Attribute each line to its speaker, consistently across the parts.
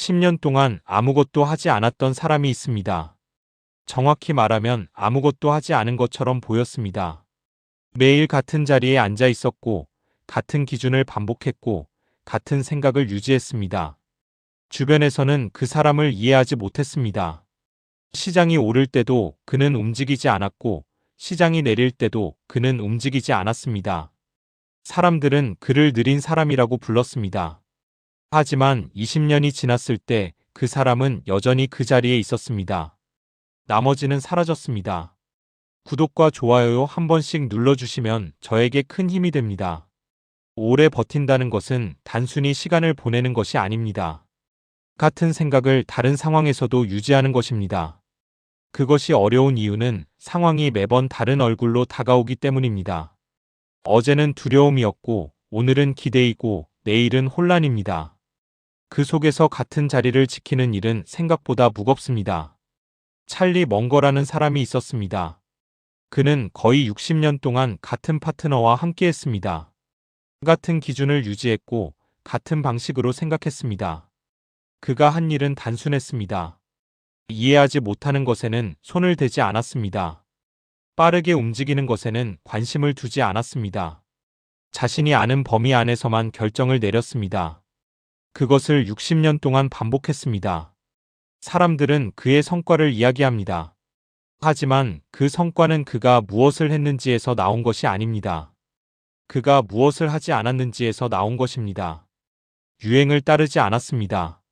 Speaker 1: 10년 동안 아무것도 하지 않았던 사람이 있습니다. 정확히 말하면 아무것도 하지 않은 것처럼 보였습니다. 매일 같은 자리에 앉아 있었고, 같은 기준을 반복했고, 같은 생각을 유지했습니다. 주변에서는 그 사람을 이해하지 못했습니다. 시장이 오를 때도 그는 움직이지 않았고, 시장이 내릴 때도 그는 움직이지 않았습니다. 사람들은 그를 느린 사람이라고 불렀습니다. 하지만 20년이 지났을 때 그 사람은 여전히 그 자리에 있었습니다. 나머지는 사라졌습니다. 구독과 좋아요 한 번씩 눌러주시면 저에게 큰 힘이 됩니다. 오래 버틴다는 것은 단순히 시간을 보내는 것이 아닙니다. 같은 생각을 다른 상황에서도 유지하는 것입니다. 그것이 어려운 이유는 상황이 매번 다른 얼굴로 다가오기 때문입니다. 어제는 두려움이었고, 오늘은 기대이고, 내일은 혼란입니다. 그 속에서 같은 자리를 지키는 일은 생각보다 무겁습니다. 찰리 멍거라는 사람이 있었습니다. 그는 거의 60년 동안 같은 파트너와 함께했습니다. 같은 기준을 유지했고, 같은 방식으로 생각했습니다. 그가 한 일은 단순했습니다. 이해하지 못하는 것에는 손을 대지 않았습니다. 빠르게 움직이는 것에는 관심을 두지 않았습니다. 자신이 아는 범위 안에서만 결정을 내렸습니다. 그것을 60년 동안 반복했습니다. 사람들은 그의 성과를 이야기합니다. 하지만 그 성과는 그가 무엇을 했는지에서 나온 것이 아닙니다. 그가 무엇을 하지 않았는지에서 나온 것입니다. 유행을 따르지 않았습니다.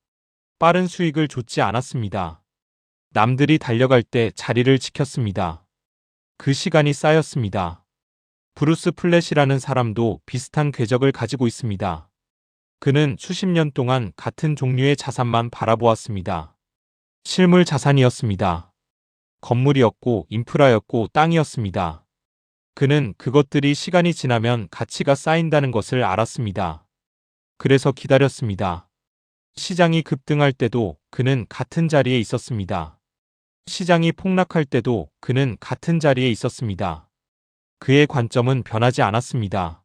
Speaker 1: 빠른 수익을 좇지 않았습니다. 남들이 달려갈 때 자리를 지켰습니다. 그 시간이 쌓였습니다. 브루스 플랫이라는 사람도 비슷한 궤적을 가지고 있습니다. 그는 수십 년 동안 같은 종류의 자산만 바라보았습니다. 실물 자산이었습니다. 건물이었고 인프라였고 땅이었습니다. 그는 그것들이 시간이 지나면 가치가 쌓인다는 것을 알았습니다. 그래서 기다렸습니다. 시장이 급등할 때도 그는 같은 자리에 있었습니다. 시장이 폭락할 때도 그는 같은 자리에 있었습니다. 그의 관점은 변하지 않았습니다.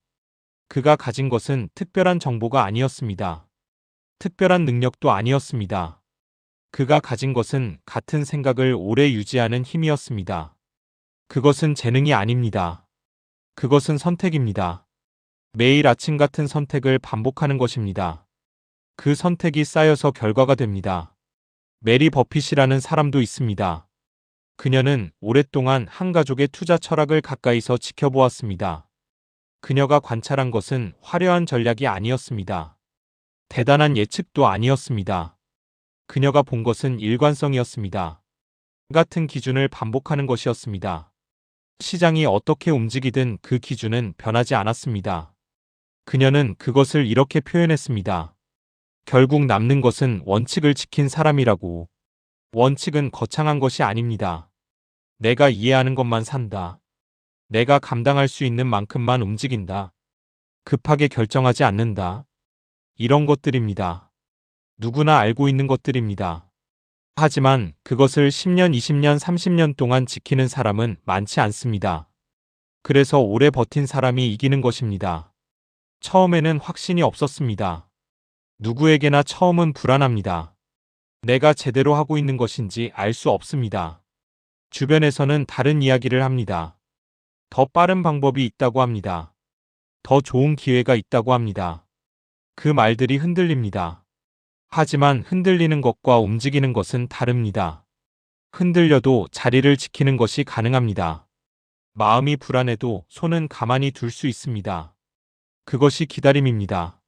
Speaker 1: 그가 가진 것은 특별한 정보가 아니었습니다. 특별한 능력도 아니었습니다. 그가 가진 것은 같은 생각을 오래 유지하는 힘이었습니다. 그것은 재능이 아닙니다. 그것은 선택입니다. 매일 아침 같은 선택을 반복하는 것입니다. 그 선택이 쌓여서 결과가 됩니다. 메리 버핏이라는 사람도 있습니다. 그녀는 오랫동안 한 가족의 투자 철학을 가까이서 지켜보았습니다. 그녀가 관찰한 것은 화려한 전략이 아니었습니다. 대단한 예측도 아니었습니다. 그녀가 본 것은 일관성이었습니다. 같은 기준을 반복하는 것이었습니다. 시장이 어떻게 움직이든 그 기준은 변하지 않았습니다. 그녀는 그것을 이렇게 표현했습니다. 결국 남는 것은 원칙을 지킨 사람이라고. 원칙은 거창한 것이 아닙니다. 내가 이해하는 것만 산다. 내가 감당할 수 있는 만큼만 움직인다. 급하게 결정하지 않는다. 이런 것들입니다. 누구나 알고 있는 것들입니다. 하지만 그것을 10년, 20년, 30년 동안 지키는 사람은 많지 않습니다. 그래서 오래 버틴 사람이 이기는 것입니다. 처음에는 확신이 없었습니다. 누구에게나 처음은 불안합니다. 내가 제대로 하고 있는 것인지 알 수 없습니다. 주변에서는 다른 이야기를 합니다. 더 빠른 방법이 있다고 합니다. 더 좋은 기회가 있다고 합니다. 그 말들이 흔들립니다. 하지만 흔들리는 것과 움직이는 것은 다릅니다. 흔들려도 자리를 지키는 것이 가능합니다. 마음이 불안해도 손은 가만히 둘 수 있습니다. 그것이 기다림입니다.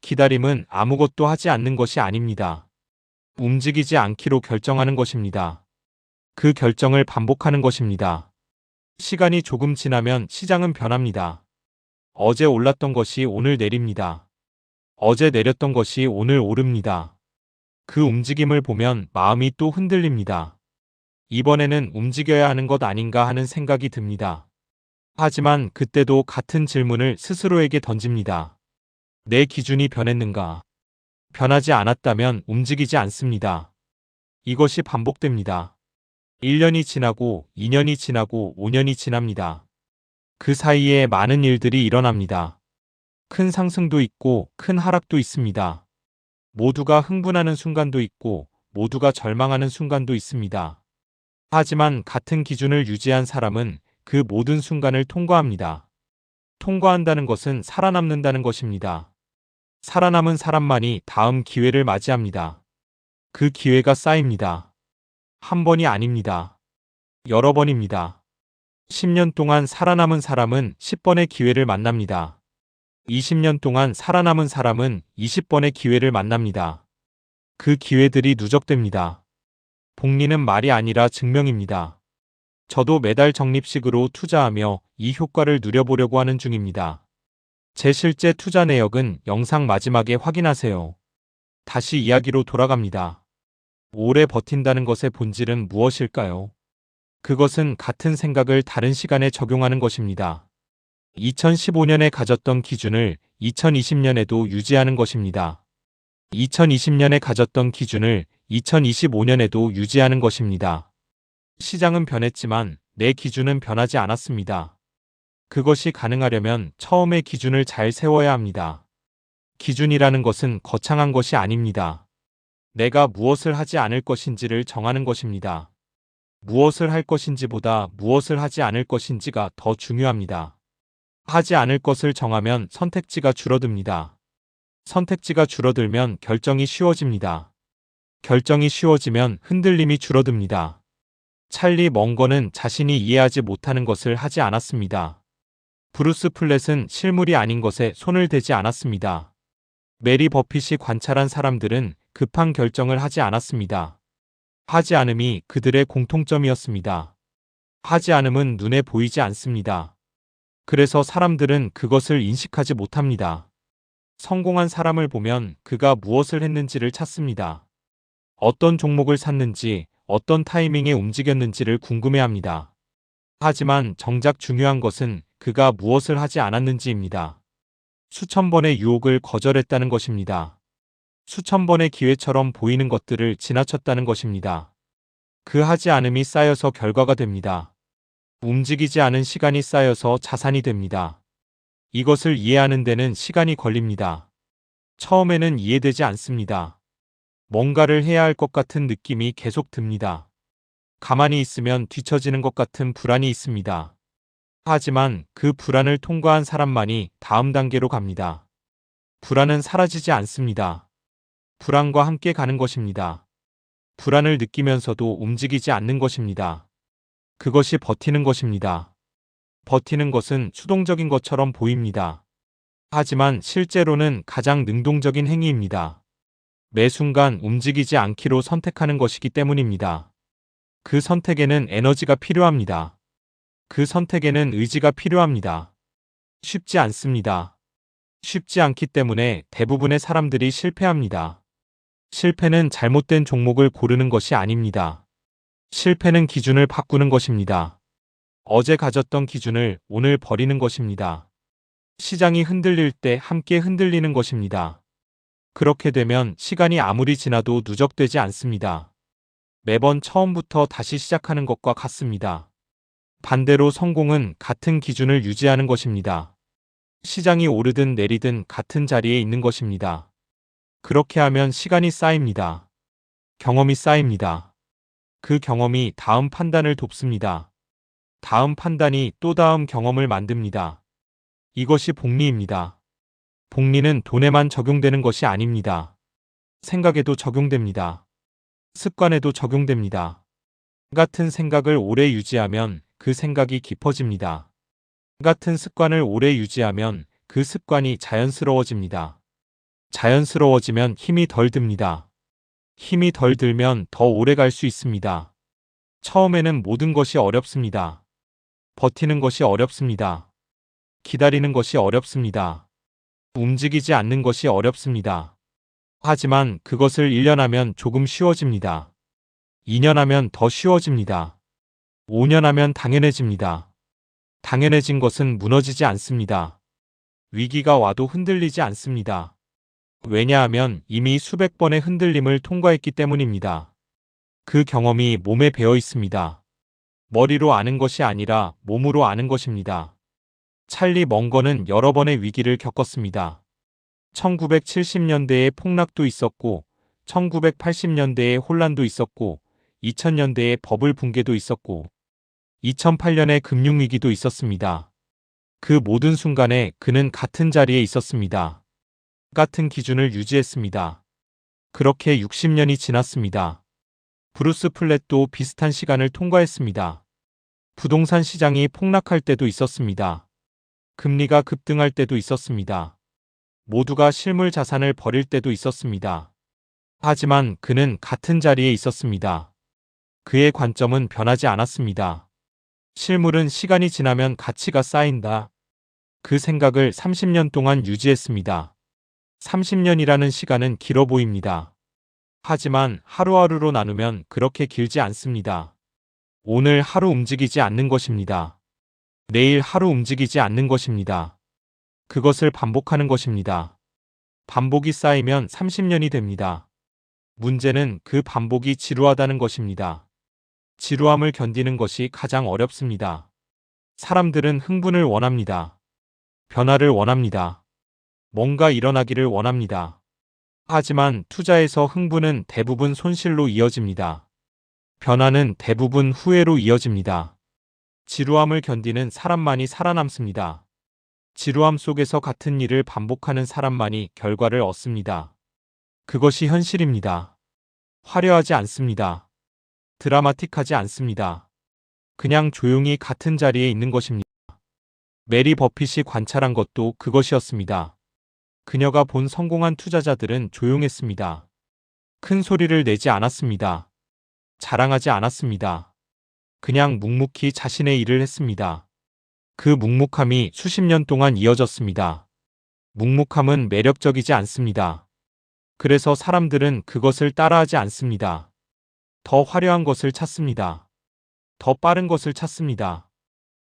Speaker 1: 기다림은 아무것도 하지 않는 것이 아닙니다. 움직이지 않기로 결정하는 것입니다. 그 결정을 반복하는 것입니다. 시간이 조금 지나면 시장은 변합니다. 어제 올랐던 것이 오늘 내립니다. 어제 내렸던 것이 오늘 오릅니다. 그 움직임을 보면 마음이 또 흔들립니다. 이번에는 움직여야 하는 것 아닌가 하는 생각이 듭니다. 하지만 그때도 같은 질문을 스스로에게 던집니다. 내 기준이 변했는가? 변하지 않았다면 움직이지 않습니다. 이것이 반복됩니다. 1년이 지나고 2년이 지나고 5년이 지납니다. 그 사이에 많은 일들이 일어납니다. 큰 상승도 있고 큰 하락도 있습니다. 모두가 흥분하는 순간도 있고 모두가 절망하는 순간도 있습니다. 하지만 같은 기준을 유지한 사람은 그 모든 순간을 통과합니다. 통과한다는 것은 살아남는다는 것입니다. 살아남은 사람만이 다음 기회를 맞이합니다. 그 기회가 쌓입니다. 한 번이 아닙니다. 여러 번입니다. 10년 동안 살아남은 사람은 10번의 기회를 만납니다. 20년 동안 살아남은 사람은 20번의 기회를 만납니다. 그 기회들이 누적됩니다. 복리는 말이 아니라 증명입니다. 저도 매달 적립식으로 투자하며 이 효과를 누려보려고 하는 중입니다. 제 실제 투자 내역은 영상 마지막에 확인하세요. 다시 이야기로 돌아갑니다. 오래 버틴다는 것의 본질은 무엇일까요? 그것은 같은 생각을 다른 시간에 적용하는 것입니다. 2015년에 가졌던 기준을 2020년에도 유지하는 것입니다. 2020년에 가졌던 기준을 2025년에도 유지하는 것입니다. 시장은 변했지만 내 기준은 변하지 않았습니다. 그것이 가능하려면 처음의 기준을 잘 세워야 합니다. 기준이라는 것은 거창한 것이 아닙니다. 내가 무엇을 하지 않을 것인지를 정하는 것입니다. 무엇을 할 것인지보다 무엇을 하지 않을 것인지가 더 중요합니다. 하지 않을 것을 정하면 선택지가 줄어듭니다. 선택지가 줄어들면 결정이 쉬워집니다. 결정이 쉬워지면 흔들림이 줄어듭니다. 찰리 멍거는 자신이 이해하지 못하는 것을 하지 않았습니다. 브루스 플랫은 실물이 아닌 것에 손을 대지 않았습니다. 메리 버핏이 관찰한 사람들은 급한 결정을 하지 않았습니다. 하지 않음이 그들의 공통점이었습니다. 하지 않음은 눈에 보이지 않습니다. 그래서 사람들은 그것을 인식하지 못합니다. 성공한 사람을 보면 그가 무엇을 했는지를 찾습니다. 어떤 종목을 샀는지, 어떤 타이밍에 움직였는지를 궁금해합니다. 하지만 정작 중요한 것은 그가 무엇을 하지 않았는지입니다. 수천 번의 유혹을 거절했다는 것입니다. 수천 번의 기회처럼 보이는 것들을 지나쳤다는 것입니다. 그 하지 않음이 쌓여서 결과가 됩니다. 움직이지 않은 시간이 쌓여서 자산이 됩니다. 이것을 이해하는 데는 시간이 걸립니다. 처음에는 이해되지 않습니다. 뭔가를 해야 할 것 같은 느낌이 계속 듭니다. 가만히 있으면 뒤처지는 것 같은 불안이 있습니다. 하지만 그 불안을 통과한 사람만이 다음 단계로 갑니다. 불안은 사라지지 않습니다. 불안과 함께 가는 것입니다. 불안을 느끼면서도 움직이지 않는 것입니다. 그것이 버티는 것입니다. 버티는 것은 수동적인 것처럼 보입니다. 하지만 실제로는 가장 능동적인 행위입니다. 매 순간 움직이지 않기로 선택하는 것이기 때문입니다. 그 선택에는 에너지가 필요합니다. 그 선택에는 의지가 필요합니다. 쉽지 않습니다. 쉽지 않기 때문에 대부분의 사람들이 실패합니다. 실패는 잘못된 종목을 고르는 것이 아닙니다. 실패는 기준을 바꾸는 것입니다. 어제 가졌던 기준을 오늘 버리는 것입니다. 시장이 흔들릴 때 함께 흔들리는 것입니다. 그렇게 되면 시간이 아무리 지나도 누적되지 않습니다. 매번 처음부터 다시 시작하는 것과 같습니다. 반대로 성공은 같은 기준을 유지하는 것입니다. 시장이 오르든 내리든 같은 자리에 있는 것입니다. 그렇게 하면 시간이 쌓입니다. 경험이 쌓입니다. 그 경험이 다음 판단을 돕습니다. 다음 판단이 또 다음 경험을 만듭니다. 이것이 복리입니다. 복리는 돈에만 적용되는 것이 아닙니다. 생각에도 적용됩니다. 습관에도 적용됩니다. 같은 생각을 오래 유지하면 그 생각이 깊어집니다. 같은 습관을 오래 유지하면 그 습관이 자연스러워집니다. 자연스러워지면 힘이 덜 듭니다. 힘이 덜 들면 더 오래 갈 수 있습니다. 처음에는 모든 것이 어렵습니다. 버티는 것이 어렵습니다. 기다리는 것이 어렵습니다. 움직이지 않는 것이 어렵습니다. 하지만 그것을 1년 하면 조금 쉬워집니다. 2년 하면 더 쉬워집니다. 5년 하면 당연해집니다. 당연해진 것은 무너지지 않습니다. 위기가 와도 흔들리지 않습니다. 왜냐하면 이미 수백 번의 흔들림을 통과했기 때문입니다. 그 경험이 몸에 배어 있습니다. 머리로 아는 것이 아니라 몸으로 아는 것입니다. 찰리 멍거는 여러 번의 위기를 겪었습니다. 1970년대에 폭락도 있었고 1980년대에 혼란도 있었고 2000년대에 버블 붕괴도 있었고 2008년에 금융위기도 있었습니다. 그 모든 순간에 그는 같은 자리에 있었습니다. 같은 기준을 유지했습니다. 그렇게 60년이 지났습니다. 브루스 플랫도 비슷한 시간을 통과했습니다. 부동산 시장이 폭락할 때도 있었습니다. 금리가 급등할 때도 있었습니다. 모두가 실물 자산을 버릴 때도 있었습니다. 하지만 그는 같은 자리에 있었습니다. 그의 관점은 변하지 않았습니다. 실물은 시간이 지나면 가치가 쌓인다. 그 생각을 30년 동안 유지했습니다. 30년이라는 시간은 길어 보입니다. 하지만 하루하루로 나누면 그렇게 길지 않습니다. 오늘 하루 움직이지 않는 것입니다. 내일 하루 움직이지 않는 것입니다. 그것을 반복하는 것입니다. 반복이 쌓이면 30년이 됩니다. 문제는 그 반복이 지루하다는 것입니다. 지루함을 견디는 것이 가장 어렵습니다. 사람들은 흥분을 원합니다. 변화를 원합니다. 뭔가 일어나기를 원합니다. 하지만 투자에서 흥분은 대부분 손실로 이어집니다. 변화는 대부분 후회로 이어집니다. 지루함을 견디는 사람만이 살아남습니다. 지루함 속에서 같은 일을 반복하는 사람만이 결과를 얻습니다. 그것이 현실입니다. 화려하지 않습니다. 드라마틱하지 않습니다. 그냥 조용히 같은 자리에 있는 것입니다. 메리 버핏이 관찰한 것도 그것이었습니다. 그녀가 본 성공한 투자자들은 조용했습니다. 큰 소리를 내지 않았습니다. 자랑하지 않았습니다. 그냥 묵묵히 자신의 일을 했습니다. 그 묵묵함이 수십 년 동안 이어졌습니다. 묵묵함은 매력적이지 않습니다. 그래서 사람들은 그것을 따라하지 않습니다. 더 화려한 것을 찾습니다. 더 빠른 것을 찾습니다.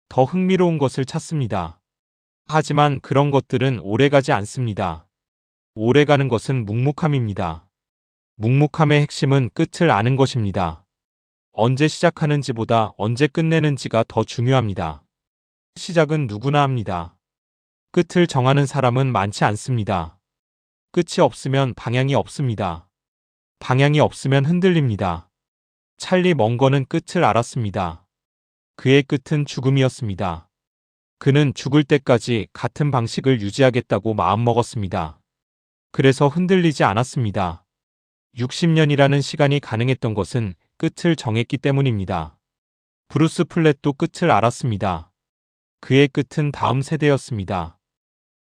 Speaker 1: 더 흥미로운 것을 찾습니다. 하지만 그런 것들은 오래가지 않습니다. 오래가는 것은 묵묵함입니다. 묵묵함의 핵심은 끝을 아는 것입니다. 언제 시작하는지보다 언제 끝내는지가 더 중요합니다. 시작은 누구나 합니다. 끝을 정하는 사람은 많지 않습니다. 끝이 없으면 방향이 없습니다. 방향이 없으면 흔들립니다. 찰리 멍거는 끝을 알았습니다. 그의 끝은 죽음이었습니다. 그는 죽을 때까지 같은 방식을 유지하겠다고 마음먹었습니다. 그래서 흔들리지 않았습니다. 60년이라는 시간이 가능했던 것은 끝을 정했기 때문입니다. 브루스 플랫도 끝을 알았습니다. 그의 끝은 다음 세대였습니다.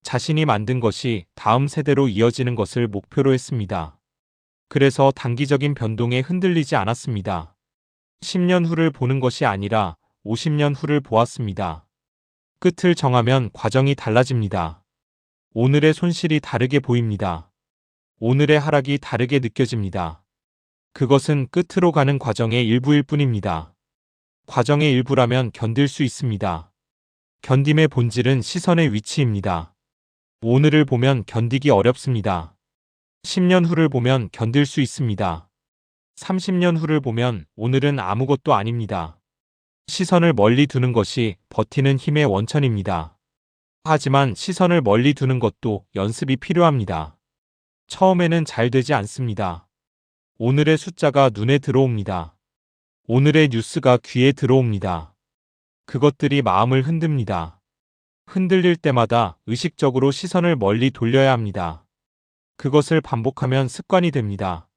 Speaker 1: 자신이 만든 것이 다음 세대로 이어지는 것을 목표로 했습니다. 그래서 단기적인 변동에 흔들리지 않았습니다. 10년 후를 보는 것이 아니라 50년 후를 보았습니다. 끝을 정하면 과정이 달라집니다. 오늘의 손실이 다르게 보입니다. 오늘의 하락이 다르게 느껴집니다. 그것은 끝으로 가는 과정의 일부일 뿐입니다. 과정의 일부라면 견딜 수 있습니다. 견딤의 본질은 시선의 위치입니다. 오늘을 보면 견디기 어렵습니다. 10년 후를 보면 견딜 수 있습니다. 30년 후를 보면 오늘은 아무것도 아닙니다. 시선을 멀리 두는 것이 버티는 힘의 원천입니다. 하지만 시선을 멀리 두는 것도 연습이 필요합니다. 처음에는 잘 되지 않습니다. 오늘의 숫자가 눈에 들어옵니다. 오늘의 뉴스가 귀에 들어옵니다. 그것들이 마음을 흔듭니다. 흔들릴 때마다 의식적으로 시선을 멀리 돌려야 합니다. 그것을 반복하면 습관이 됩니다.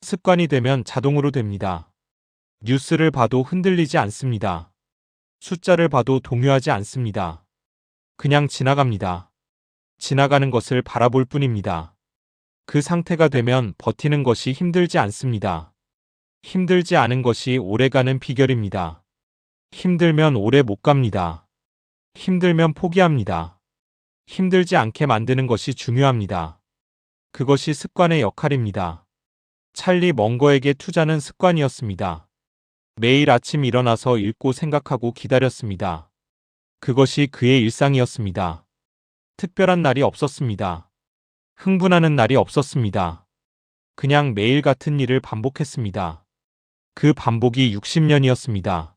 Speaker 1: 습관이 되면 자동으로 됩니다. 뉴스를 봐도 흔들리지 않습니다. 숫자를 봐도 동요하지 않습니다. 그냥 지나갑니다. 지나가는 것을 바라볼 뿐입니다. 그 상태가 되면 버티는 것이 힘들지 않습니다. 힘들지 않은 것이 오래가는 비결입니다. 힘들면 오래 못 갑니다. 힘들면 포기합니다. 힘들지 않게 만드는 것이 중요합니다. 그것이 습관의 역할입니다. 찰리 멍거에게 투자는 습관이었습니다. 매일 아침 일어나서 읽고 생각하고 기다렸습니다. 그것이 그의 일상이었습니다. 특별한 날이 없었습니다. 흥분하는 날이 없었습니다. 그냥 매일 같은 일을 반복했습니다. 그 반복이 60년이었습니다.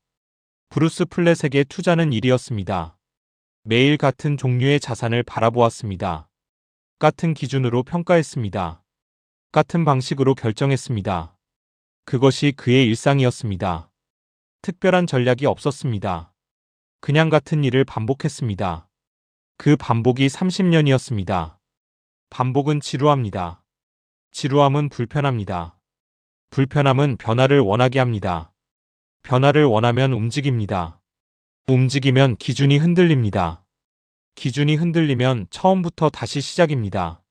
Speaker 1: 브루스 플랫에게 투자는 일이었습니다. 매일 같은 종류의 자산을 바라보았습니다. 같은 기준으로 평가했습니다. 같은 방식으로 결정했습니다. 그것이 그의 일상이었습니다. 특별한 전략이 없었습니다. 그냥 같은 일을 반복했습니다. 그 반복이 30년이었습니다. 반복은 지루합니다. 지루함은 불편합니다. 불편함은 변화를 원하게 합니다. 변화를 원하면 움직입니다. 움직이면 기준이 흔들립니다. 기준이 흔들리면 처음부터 다시 시작입니다.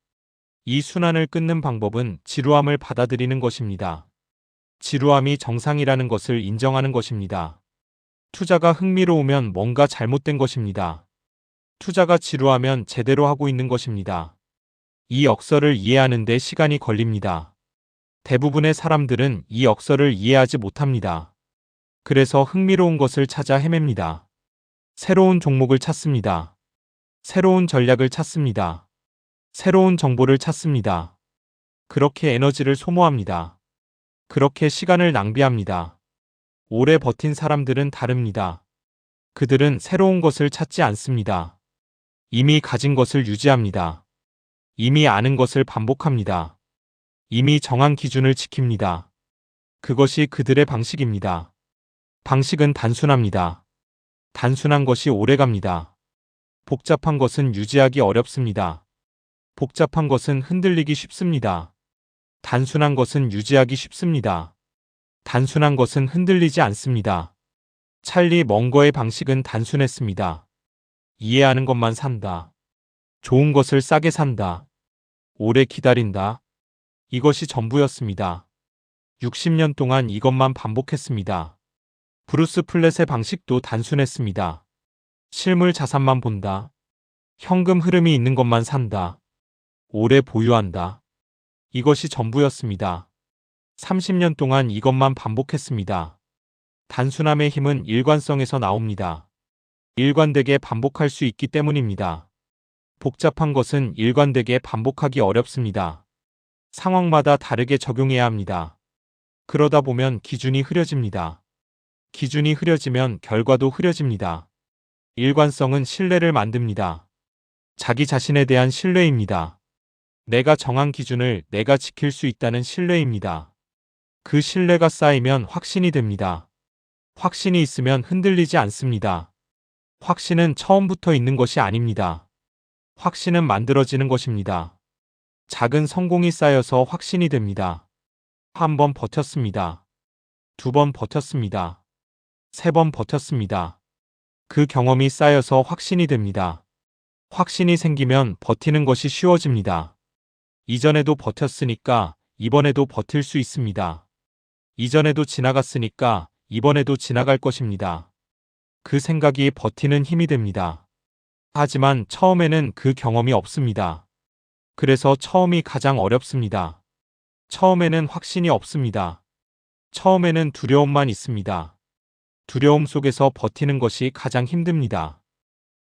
Speaker 1: 이 순환을 끊는 방법은 지루함을 받아들이는 것입니다. 지루함이 정상이라는 것을 인정하는 것입니다. 투자가 흥미로우면 뭔가 잘못된 것입니다. 투자가 지루하면 제대로 하고 있는 것입니다. 이 역설을 이해하는 데 시간이 걸립니다. 대부분의 사람들은 이 역설을 이해하지 못합니다. 그래서 흥미로운 것을 찾아 헤맵니다. 새로운 종목을 찾습니다. 새로운 전략을 찾습니다. 새로운 정보를 찾습니다. 그렇게 에너지를 소모합니다. 그렇게 시간을 낭비합니다. 오래 버틴 사람들은 다릅니다. 그들은 새로운 것을 찾지 않습니다. 이미 가진 것을 유지합니다. 이미 아는 것을 반복합니다. 이미 정한 기준을 지킵니다. 그것이 그들의 방식입니다. 방식은 단순합니다. 단순한 것이 오래갑니다. 복잡한 것은 유지하기 어렵습니다. 복잡한 것은 흔들리기 쉽습니다. 단순한 것은 유지하기 쉽습니다. 단순한 것은 흔들리지 않습니다. 찰리 멍거의 방식은 단순했습니다. 이해하는 것만 산다. 좋은 것을 싸게 산다. 오래 기다린다. 이것이 전부였습니다. 60년 동안 이것만 반복했습니다. 브루스 플랫의 방식도 단순했습니다. 실물 자산만 본다. 현금 흐름이 있는 것만 산다. 오래 보유한다. 이것이 전부였습니다. 30년 동안 이것만 반복했습니다. 단순함의 힘은 일관성에서 나옵니다. 일관되게 반복할 수 있기 때문입니다. 복잡한 것은 일관되게 반복하기 어렵습니다. 상황마다 다르게 적용해야 합니다. 그러다 보면 기준이 흐려집니다. 기준이 흐려지면 결과도 흐려집니다. 일관성은 신뢰를 만듭니다. 자기 자신에 대한 신뢰입니다. 내가 정한 기준을 내가 지킬 수 있다는 신뢰입니다. 그 신뢰가 쌓이면 확신이 됩니다. 확신이 있으면 흔들리지 않습니다. 확신은 처음부터 있는 것이 아닙니다. 확신은 만들어지는 것입니다. 작은 성공이 쌓여서 확신이 됩니다. 한 번 버텼습니다. 두 번 버텼습니다. 세 번 버텼습니다. 그 경험이 쌓여서 확신이 됩니다. 확신이 생기면 버티는 것이 쉬워집니다. 이전에도 버텼으니까 이번에도 버틸 수 있습니다. 이전에도 지나갔으니까 이번에도 지나갈 것입니다. 그 생각이 버티는 힘이 됩니다. 하지만 처음에는 그 경험이 없습니다. 그래서 처음이 가장 어렵습니다. 처음에는 확신이 없습니다. 처음에는 두려움만 있습니다. 두려움 속에서 버티는 것이 가장 힘듭니다.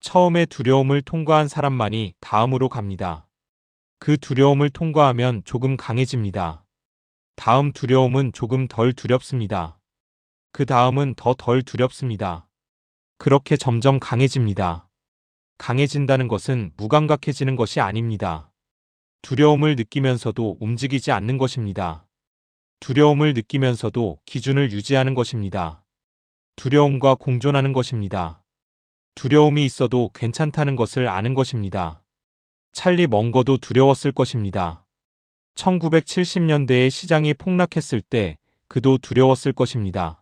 Speaker 1: 처음에 두려움을 통과한 사람만이 다음으로 갑니다. 그 두려움을 통과하면 조금 강해집니다. 다음 두려움은 조금 덜 두렵습니다. 그 다음은 더 덜 두렵습니다. 그렇게 점점 강해집니다. 강해진다는 것은 무감각해지는 것이 아닙니다. 두려움을 느끼면서도 움직이지 않는 것입니다. 두려움을 느끼면서도 기준을 유지하는 것입니다. 두려움과 공존하는 것입니다. 두려움이 있어도 괜찮다는 것을 아는 것입니다. 찰리 멍거도 두려웠을 것입니다. 1970년대에 시장이 폭락했을 때 그도 두려웠을 것입니다.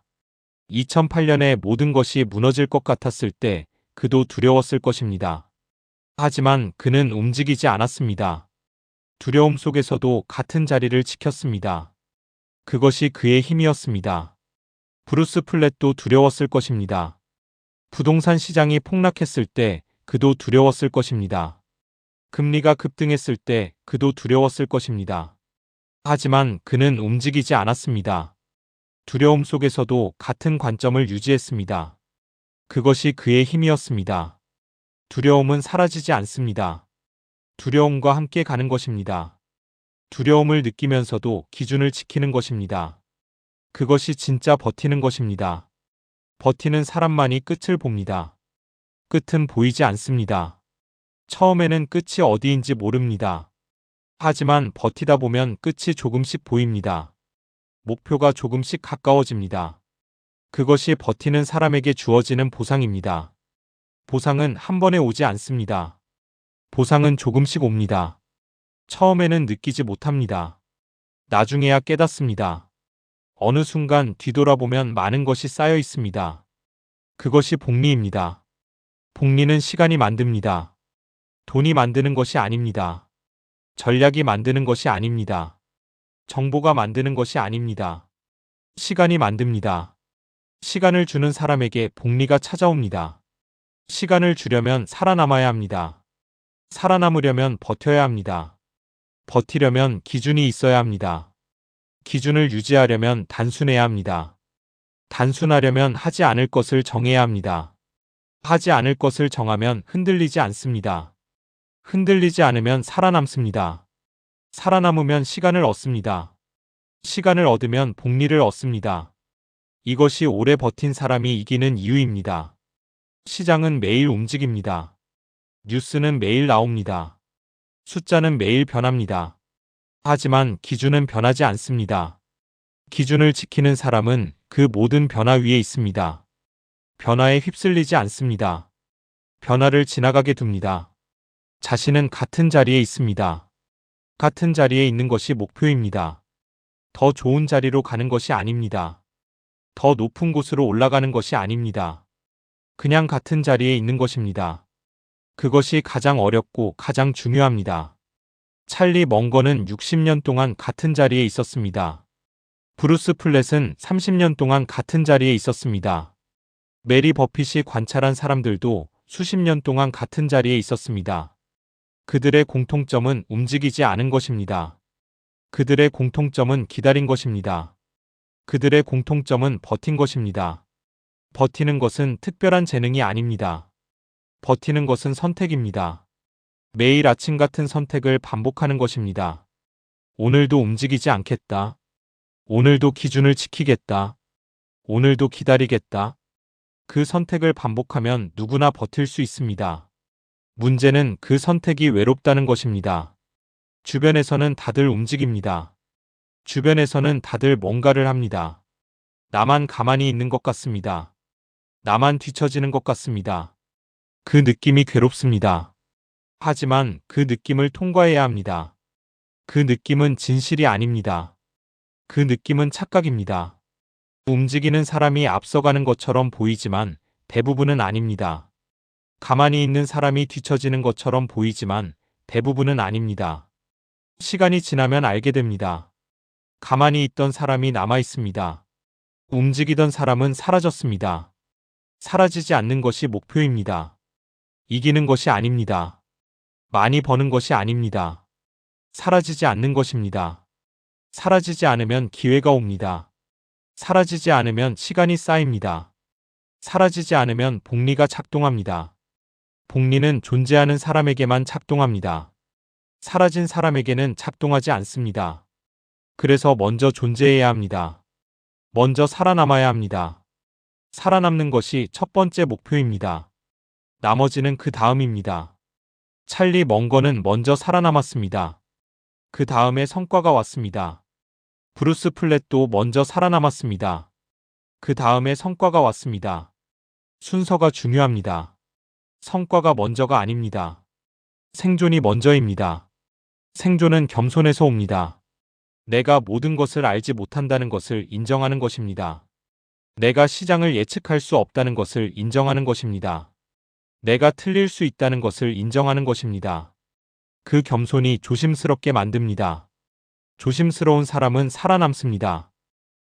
Speaker 1: 2008년에 모든 것이 무너질 것 같았을 때 그도 두려웠을 것입니다. 하지만 그는 움직이지 않았습니다. 두려움 속에서도 같은 자리를 지켰습니다. 그것이 그의 힘이었습니다. 브루스 플랫도 두려웠을 것입니다. 부동산 시장이 폭락했을 때 그도 두려웠을 것입니다. 금리가 급등했을 때 그도 두려웠을 것입니다. 하지만 그는 움직이지 않았습니다. 두려움 속에서도 같은 관점을 유지했습니다. 그것이 그의 힘이었습니다. 두려움은 사라지지 않습니다. 두려움과 함께 가는 것입니다. 두려움을 느끼면서도 기준을 지키는 것입니다. 그것이 진짜 버티는 것입니다. 버티는 사람만이 끝을 봅니다. 끝은 보이지 않습니다. 처음에는 끝이 어디인지 모릅니다. 하지만 버티다 보면 끝이 조금씩 보입니다. 목표가 조금씩 가까워집니다. 그것이 버티는 사람에게 주어지는 보상입니다. 보상은 한 번에 오지 않습니다. 보상은 조금씩 옵니다. 처음에는 느끼지 못합니다. 나중에야 깨닫습니다. 어느 순간 뒤돌아보면 많은 것이 쌓여 있습니다. 그것이 복리입니다. 복리는 시간이 만듭니다. 돈이 만드는 것이 아닙니다. 전략이 만드는 것이 아닙니다. 정보가 만드는 것이 아닙니다. 시간이 만듭니다. 시간을 주는 사람에게 복리가 찾아옵니다. 시간을 주려면 살아남아야 합니다. 살아남으려면 버텨야 합니다. 버티려면 기준이 있어야 합니다. 기준을 유지하려면 단순해야 합니다. 단순하려면 하지 않을 것을 정해야 합니다. 하지 않을 것을 정하면 흔들리지 않습니다. 흔들리지 않으면 살아남습니다. 살아남으면 시간을 얻습니다. 시간을 얻으면 복리를 얻습니다. 이것이 오래 버틴 사람이 이기는 이유입니다. 시장은 매일 움직입니다. 뉴스는 매일 나옵니다. 숫자는 매일 변합니다. 하지만 기준은 변하지 않습니다. 기준을 지키는 사람은 그 모든 변화 위에 있습니다. 변화에 휩쓸리지 않습니다. 변화를 지나가게 둡니다. 자신은 같은 자리에 있습니다. 같은 자리에 있는 것이 목표입니다. 더 좋은 자리로 가는 것이 아닙니다. 더 높은 곳으로 올라가는 것이 아닙니다. 그냥 같은 자리에 있는 것입니다. 그것이 가장 어렵고 가장 중요합니다. 찰리 멍거는 60년 동안 같은 자리에 있었습니다. 브루스 플랫은 30년 동안 같은 자리에 있었습니다. 메리 버핏이 관찰한 사람들도 수십 년 동안 같은 자리에 있었습니다. 그들의 공통점은 움직이지 않은 것입니다. 그들의 공통점은 기다린 것입니다. 그들의 공통점은 버틴 것입니다. 버티는 것은 특별한 재능이 아닙니다. 버티는 것은 선택입니다. 매일 아침 같은 선택을 반복하는 것입니다. 오늘도 움직이지 않겠다. 오늘도 기준을 지키겠다. 오늘도 기다리겠다. 그 선택을 반복하면 누구나 버틸 수 있습니다. 문제는 그 선택이 외롭다는 것입니다. 주변에서는 다들 움직입니다. 주변에서는 다들 뭔가를 합니다. 나만 가만히 있는 것 같습니다. 나만 뒤처지는 것 같습니다. 그 느낌이 괴롭습니다. 하지만 그 느낌을 통과해야 합니다. 그 느낌은 진실이 아닙니다. 그 느낌은 착각입니다. 움직이는 사람이 앞서가는 것처럼 보이지만 대부분은 아닙니다. 가만히 있는 사람이 뒤처지는 것처럼 보이지만 대부분은 아닙니다. 시간이 지나면 알게 됩니다. 가만히 있던 사람이 남아 있습니다. 움직이던 사람은 사라졌습니다. 사라지지 않는 것이 목표입니다. 이기는 것이 아닙니다. 많이 버는 것이 아닙니다. 사라지지 않는 것입니다. 사라지지 않으면 기회가 옵니다. 사라지지 않으면 시간이 쌓입니다. 사라지지 않으면 복리가 작동합니다. 복리는 존재하는 사람에게만 작동합니다. 사라진 사람에게는 작동하지 않습니다. 그래서 먼저 존재해야 합니다. 먼저 살아남아야 합니다. 살아남는 것이 첫 번째 목표입니다. 나머지는 그 다음입니다. 찰리 멍거는 먼저 살아남았습니다. 그 다음에 성과가 왔습니다. 브루스 플랫도 먼저 살아남았습니다. 그 다음에 성과가 왔습니다. 순서가 중요합니다. 성과가 먼저가 아닙니다. 생존이 먼저입니다. 생존은 겸손에서 옵니다. 내가 모든 것을 알지 못한다는 것을 인정하는 것입니다. 내가 시장을 예측할 수 없다는 것을 인정하는 것입니다. 내가 틀릴 수 있다는 것을 인정하는 것입니다. 그 겸손이 조심스럽게 만듭니다. 조심스러운 사람은 살아남습니다.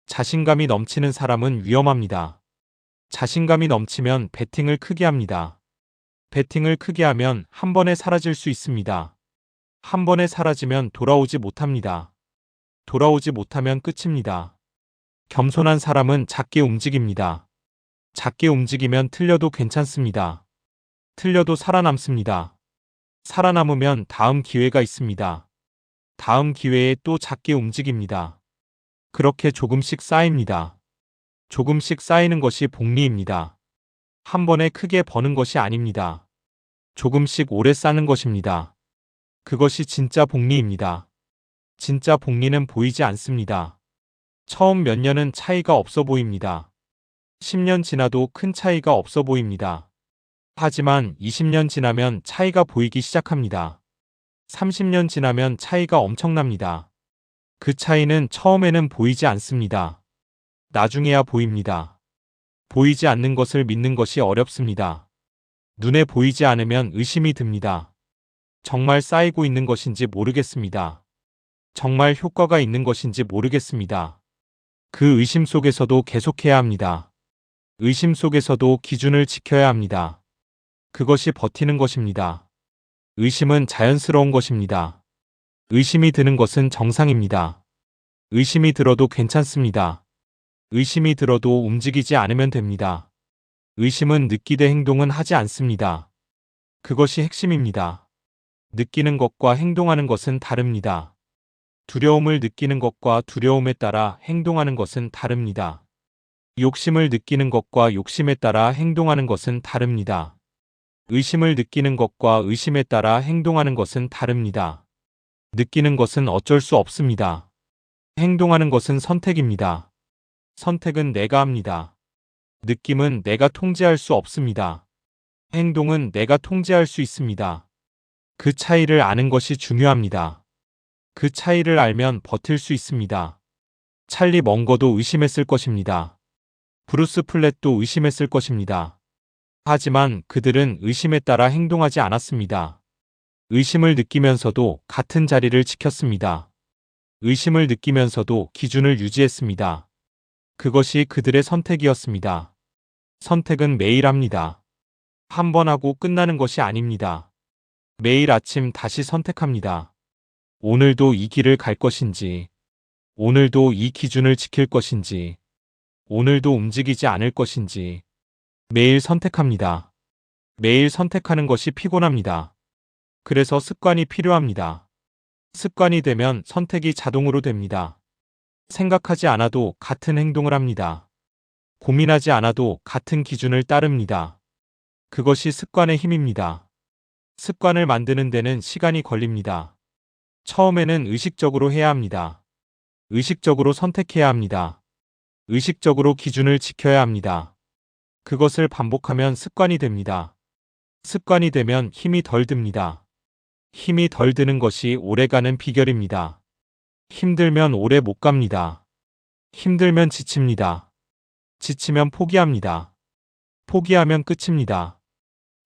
Speaker 1: 자신감이 넘치는 사람은 위험합니다. 자신감이 넘치면 베팅을 크게 합니다. 베팅을 크게 하면 한 번에 사라질 수 있습니다. 한 번에 사라지면 돌아오지 못합니다. 돌아오지 못하면 끝입니다. 겸손한 사람은 작게 움직입니다. 작게 움직이면 틀려도 괜찮습니다. 틀려도 살아남습니다. 살아남으면 다음 기회가 있습니다. 다음 기회에 또 작게 움직입니다. 그렇게 조금씩 쌓입니다. 조금씩 쌓이는 것이 복리입니다. 한 번에 크게 버는 것이 아닙니다. 조금씩 오래 쌓는 것입니다. 그것이 진짜 복리입니다. 진짜 복리는 보이지 않습니다. 처음 몇 년은 차이가 없어 보입니다. 10년 지나도 큰 차이가 없어 보입니다. 하지만 20년 지나면 차이가 보이기 시작합니다. 30년 지나면 차이가 엄청납니다. 그 차이는 처음에는 보이지 않습니다. 나중에야 보입니다. 보이지 않는 것을 믿는 것이 어렵습니다. 눈에 보이지 않으면 의심이 듭니다. 정말 쌓이고 있는 것인지 모르겠습니다. 정말 효과가 있는 것인지 모르겠습니다. 그 의심 속에서도 계속해야 합니다. 의심 속에서도 기준을 지켜야 합니다. 그것이 버티는 것입니다. 의심은 자연스러운 것입니다. 의심이 드는 것은 정상입니다. 의심이 들어도 괜찮습니다. 의심이 들어도 움직이지 않으면 됩니다. 의심은 느끼되 행동은 하지 않습니다. 그것이 핵심입니다. 느끼는 것과 행동하는 것은 다릅니다. 두려움을 느끼는 것과 두려움에 따라 행동하는 것은 다릅니다. 욕심을 느끼는 것과 욕심에 따라 행동하는 것은 다릅니다. 의심을 느끼는 것과 의심에 따라 행동하는 것은 다릅니다. 느끼는 것은 어쩔 수 없습니다. 행동하는 것은 선택입니다. 선택은 내가 합니다. 느낌은 내가 통제할 수 없습니다. 행동은 내가 통제할 수 있습니다. 그 차이를 아는 것이 중요합니다. 그 차이를 알면 버틸 수 있습니다. 찰리 멍거도 의심했을 것입니다. 브루스 플랫도 의심했을 것입니다. 하지만 그들은 의심에 따라 행동하지 않았습니다. 의심을 느끼면서도 같은 자리를 지켰습니다. 의심을 느끼면서도 기준을 유지했습니다. 그것이 그들의 선택이었습니다. 선택은 매일 합니다. 한 번 하고 끝나는 것이 아닙니다. 매일 아침 다시 선택합니다. 오늘도 이 길을 갈 것인지, 오늘도 이 기준을 지킬 것인지, 오늘도 움직이지 않을 것인지, 매일 선택합니다. 매일 선택하는 것이 피곤합니다. 그래서 습관이 필요합니다. 습관이 되면 선택이 자동으로 됩니다. 생각하지 않아도 같은 행동을 합니다. 고민하지 않아도 같은 기준을 따릅니다. 그것이 습관의 힘입니다. 습관을 만드는 데는 시간이 걸립니다. 처음에는 의식적으로 해야 합니다. 의식적으로 선택해야 합니다. 의식적으로 기준을 지켜야 합니다. 그것을 반복하면 습관이 됩니다. 습관이 되면 힘이 덜 듭니다. 힘이 덜 드는 것이 오래가는 비결입니다. 힘들면 오래 못 갑니다. 힘들면 지칩니다. 지치면 포기합니다. 포기하면 끝입니다.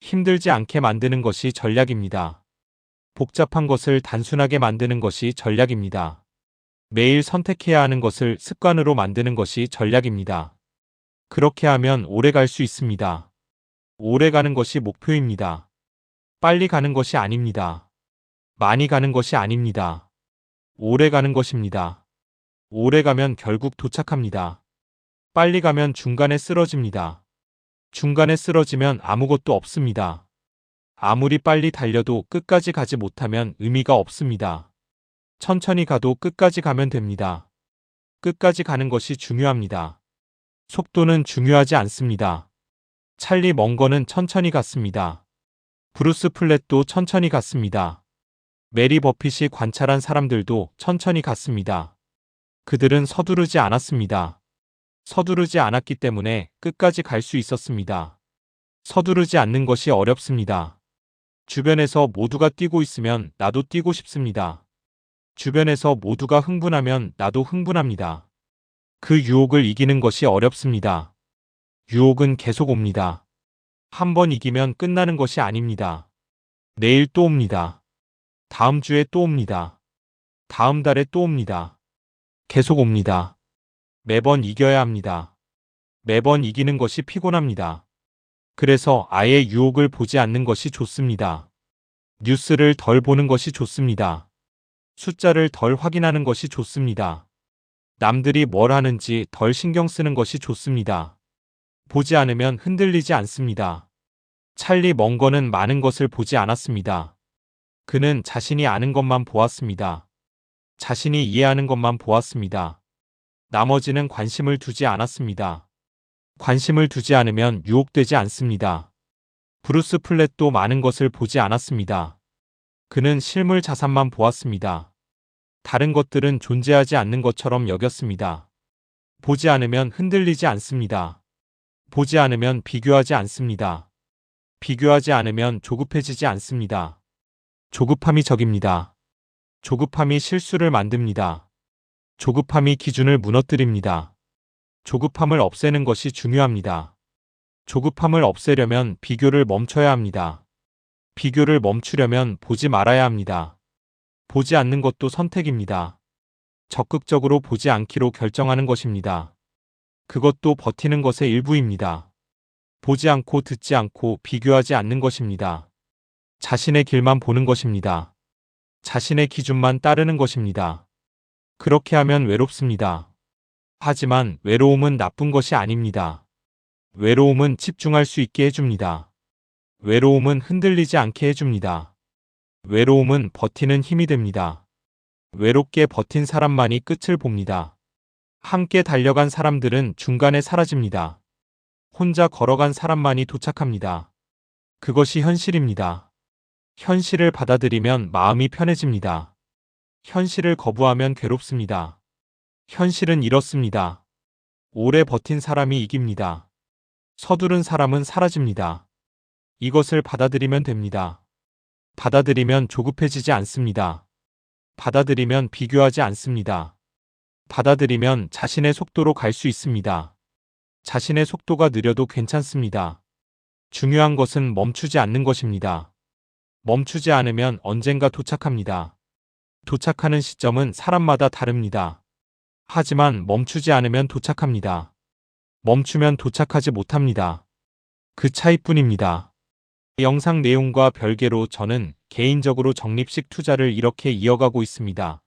Speaker 1: 힘들지 않게 만드는 것이 전략입니다. 복잡한 것을 단순하게 만드는 것이 전략입니다. 매일 선택해야 하는 것을 습관으로 만드는 것이 전략입니다. 그렇게 하면 오래 갈 수 있습니다. 오래 가는 것이 목표입니다. 빨리 가는 것이 아닙니다. 많이 가는 것이 아닙니다. 오래 가는 것입니다. 오래 가면 결국 도착합니다. 빨리 가면 중간에 쓰러집니다. 중간에 쓰러지면 아무것도 없습니다. 아무리 빨리 달려도 끝까지 가지 못하면 의미가 없습니다. 천천히 가도 끝까지 가면 됩니다. 끝까지 가는 것이 중요합니다. 속도는 중요하지 않습니다. 찰리 멍거는 천천히 갔습니다. 브루스 플랫도 천천히 갔습니다. 메리 버핏이 관찰한 사람들도 천천히 갔습니다. 그들은 서두르지 않았습니다. 서두르지 않았기 때문에 끝까지 갈 수 있었습니다. 서두르지 않는 것이 어렵습니다. 주변에서 모두가 뛰고 있으면 나도 뛰고 싶습니다. 주변에서 모두가 흥분하면 나도 흥분합니다. 그 유혹을 이기는 것이 어렵습니다. 유혹은 계속 옵니다. 한 번 이기면 끝나는 것이 아닙니다. 내일 또 옵니다. 다음 주에 또 옵니다. 다음 달에 또 옵니다. 계속 옵니다. 매번 이겨야 합니다. 매번 이기는 것이 피곤합니다. 그래서 아예 유혹을 보지 않는 것이 좋습니다. 뉴스를 덜 보는 것이 좋습니다. 숫자를 덜 확인하는 것이 좋습니다. 남들이 뭘 하는지 덜 신경 쓰는 것이 좋습니다. 보지 않으면 흔들리지 않습니다. 찰리 멍거는 많은 것을 보지 않았습니다. 그는 자신이 아는 것만 보았습니다. 자신이 이해하는 것만 보았습니다. 나머지는 관심을 두지 않았습니다. 관심을 두지 않으면 유혹되지 않습니다. 브루스 플랫도 많은 것을 보지 않았습니다. 그는 실물 자산만 보았습니다. 다른 것들은 존재하지 않는 것처럼 여겼습니다. 보지 않으면 흔들리지 않습니다. 보지 않으면 비교하지 않습니다. 비교하지 않으면 조급해지지 않습니다. 조급함이 적입니다. 조급함이 실수를 만듭니다. 조급함이 기준을 무너뜨립니다. 조급함을 없애는 것이 중요합니다. 조급함을 없애려면 비교를 멈춰야 합니다. 비교를 멈추려면 보지 말아야 합니다. 보지 않는 것도 선택입니다. 적극적으로 보지 않기로 결정하는 것입니다. 그것도 버티는 것의 일부입니다. 보지 않고 듣지 않고 비교하지 않는 것입니다. 자신의 길만 보는 것입니다. 자신의 기준만 따르는 것입니다. 그렇게 하면 외롭습니다. 하지만 외로움은 나쁜 것이 아닙니다. 외로움은 집중할 수 있게 해줍니다. 외로움은 흔들리지 않게 해줍니다. 외로움은 버티는 힘이 됩니다. 외롭게 버틴 사람만이 끝을 봅니다. 함께 달려간 사람들은 중간에 사라집니다. 혼자 걸어간 사람만이 도착합니다. 그것이 현실입니다. 현실을 받아들이면 마음이 편해집니다. 현실을 거부하면 괴롭습니다. 현실은 이렇습니다. 오래 버틴 사람이 이깁니다. 서두른 사람은 사라집니다. 이것을 받아들이면 됩니다. 받아들이면 조급해지지 않습니다. 받아들이면 비교하지 않습니다. 받아들이면 자신의 속도로 갈 수 있습니다. 자신의 속도가 느려도 괜찮습니다. 중요한 것은 멈추지 않는 것입니다. 멈추지 않으면 언젠가 도착합니다. 도착하는 시점은 사람마다 다릅니다. 하지만 멈추지 않으면 도착합니다. 멈추면 도착하지 못합니다. 그 차이뿐입니다. 영상 내용과 별개로 저는 개인적으로 적립식 투자를 이렇게 이어가고 있습니다.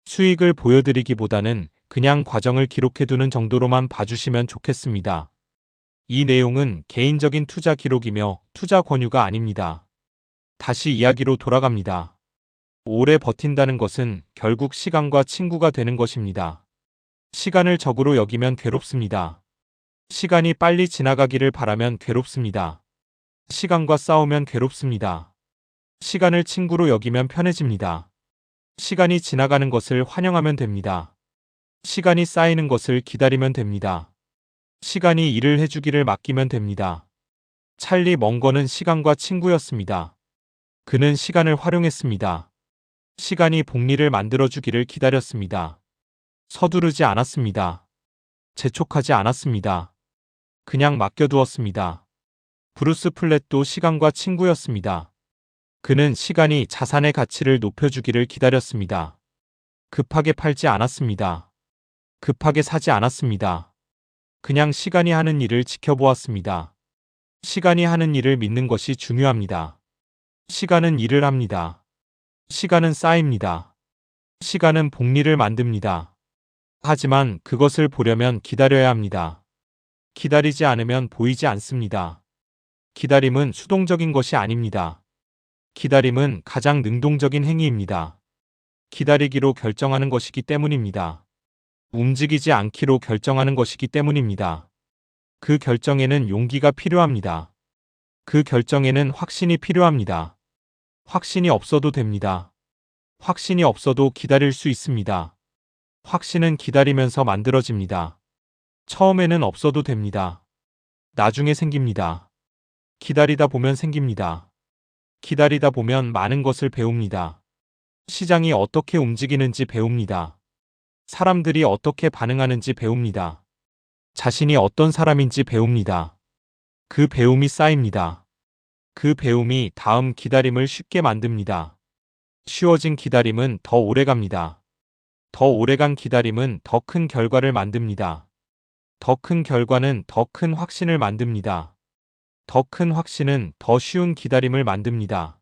Speaker 1: 수익을 보여드리기보다는 그냥 과정을 기록해두는 정도로만 봐주시면 좋겠습니다. 이 내용은 개인적인 투자 기록이며 투자 권유가 아닙니다. 다시 이야기로 돌아갑니다. 오래 버틴다는 것은 결국 시간과 친구가 되는 것입니다. 시간을 적으로 여기면 괴롭습니다. 시간이 빨리 지나가기를 바라면 괴롭습니다. 시간과 싸우면 괴롭습니다. 시간을 친구로 여기면 편해집니다. 시간이 지나가는 것을 환영하면 됩니다. 시간이 쌓이는 것을 기다리면 됩니다. 시간이 일을 해주기를 맡기면 됩니다. 찰리 멍거는 시간과 친구였습니다. 그는 시간을 활용했습니다. 시간이 복리를 만들어주기를 기다렸습니다. 서두르지 않았습니다. 재촉하지 않았습니다. 그냥 맡겨두었습니다. 브루스 플랫도 시간과 친구였습니다. 그는 시간이 자산의 가치를 높여주기를 기다렸습니다. 급하게 팔지 않았습니다. 급하게 사지 않았습니다. 그냥 시간이 하는 일을 지켜보았습니다. 시간이 하는 일을 믿는 것이 중요합니다. 시간은 일을 합니다. 시간은 쌓입니다. 시간은 복리를 만듭니다. 하지만 그것을 보려면 기다려야 합니다. 기다리지 않으면 보이지 않습니다. 기다림은 수동적인 것이 아닙니다. 기다림은 가장 능동적인 행위입니다. 기다리기로 결정하는 것이기 때문입니다. 움직이지 않기로 결정하는 것이기 때문입니다. 그 결정에는 용기가 필요합니다. 그 결정에는 확신이 필요합니다. 확신이 없어도 됩니다. 확신이 없어도 기다릴 수 있습니다. 확신은 기다리면서 만들어집니다. 처음에는 없어도 됩니다. 나중에 생깁니다. 기다리다 보면 생깁니다. 기다리다 보면 많은 것을 배웁니다. 시장이 어떻게 움직이는지 배웁니다. 사람들이 어떻게 반응하는지 배웁니다. 자신이 어떤 사람인지 배웁니다. 그 배움이 쌓입니다. 그 배움이 다음 기다림을 쉽게 만듭니다. 쉬워진 기다림은 더 오래갑니다. 더 오래간 기다림은 더 큰 결과를 만듭니다. 더 큰 결과는 더 큰 확신을 만듭니다. 더 큰 확신은 더 쉬운 기다림을 만듭니다.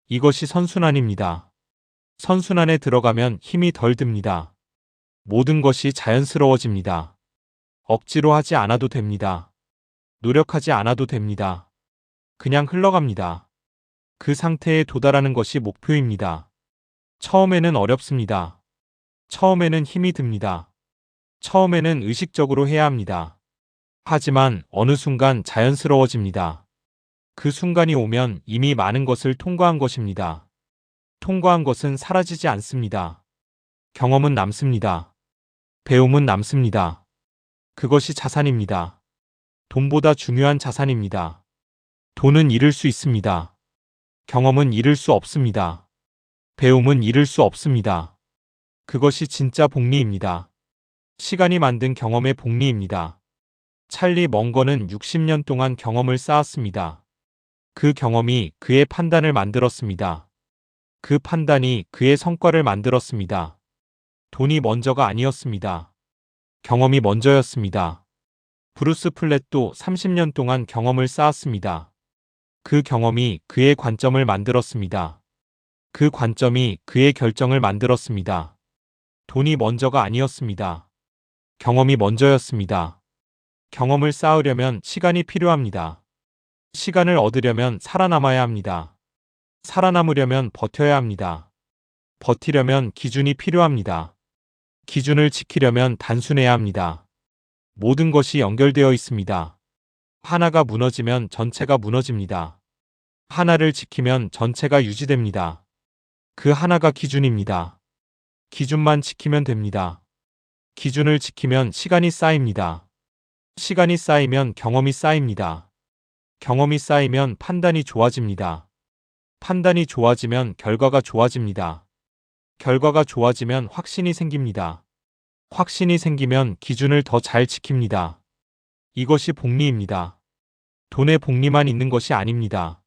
Speaker 1: 이것이 선순환입니다. 선순환에 들어가면 힘이 덜 듭니다. 모든 것이 자연스러워집니다. 억지로 하지 않아도 됩니다. 노력하지 않아도 됩니다. 그냥 흘러갑니다. 그 상태에 도달하는 것이 목표입니다. 처음에는 어렵습니다. 처음에는 힘이 듭니다. 처음에는 의식적으로 해야 합니다. 하지만 어느 순간 자연스러워집니다. 그 순간이 오면 이미 많은 것을 통과한 것입니다. 통과한 것은 사라지지 않습니다. 경험은 남습니다. 배움은 남습니다. 그것이 자산입니다. 돈보다 중요한 자산입니다. 돈은 잃을 수 있습니다. 경험은 잃을 수 없습니다. 배움은 잃을 수 없습니다. 그것이 진짜 복리입니다. 시간이 만든 경험의 복리입니다. 찰리 멍거는 60년 동안 경험을 쌓았습니다. 그 경험이 그의 판단을 만들었습니다. 그 판단이 그의 성과를 만들었습니다. 돈이 먼저가 아니었습니다. 경험이 먼저였습니다. 브루스 플랫도 30년 동안 경험을 쌓았습니다. 그 경험이 그의 관점을 만들었습니다. 그 관점이 그의 결정을 만들었습니다. 돈이 먼저가 아니었습니다. 경험이 먼저였습니다. 경험을 쌓으려면 시간이 필요합니다. 시간을 얻으려면 살아남아야 합니다. 살아남으려면 버텨야 합니다. 버티려면 기준이 필요합니다. 기준을 지키려면 단순해야 합니다. 모든 것이 연결되어 있습니다. 하나가 무너지면 전체가 무너집니다. 하나를 지키면 전체가 유지됩니다. 그 하나가 기준입니다. 기준만 지키면 됩니다. 기준을 지키면 시간이 쌓입니다. 시간이 쌓이면 경험이 쌓입니다. 경험이 쌓이면 판단이 좋아집니다. 판단이 좋아지면 결과가 좋아집니다. 결과가 좋아지면 확신이 생깁니다. 확신이 생기면 기준을 더 잘 지킵니다. 이것이 복리입니다. 돈의 복리만 있는 것이 아닙니다.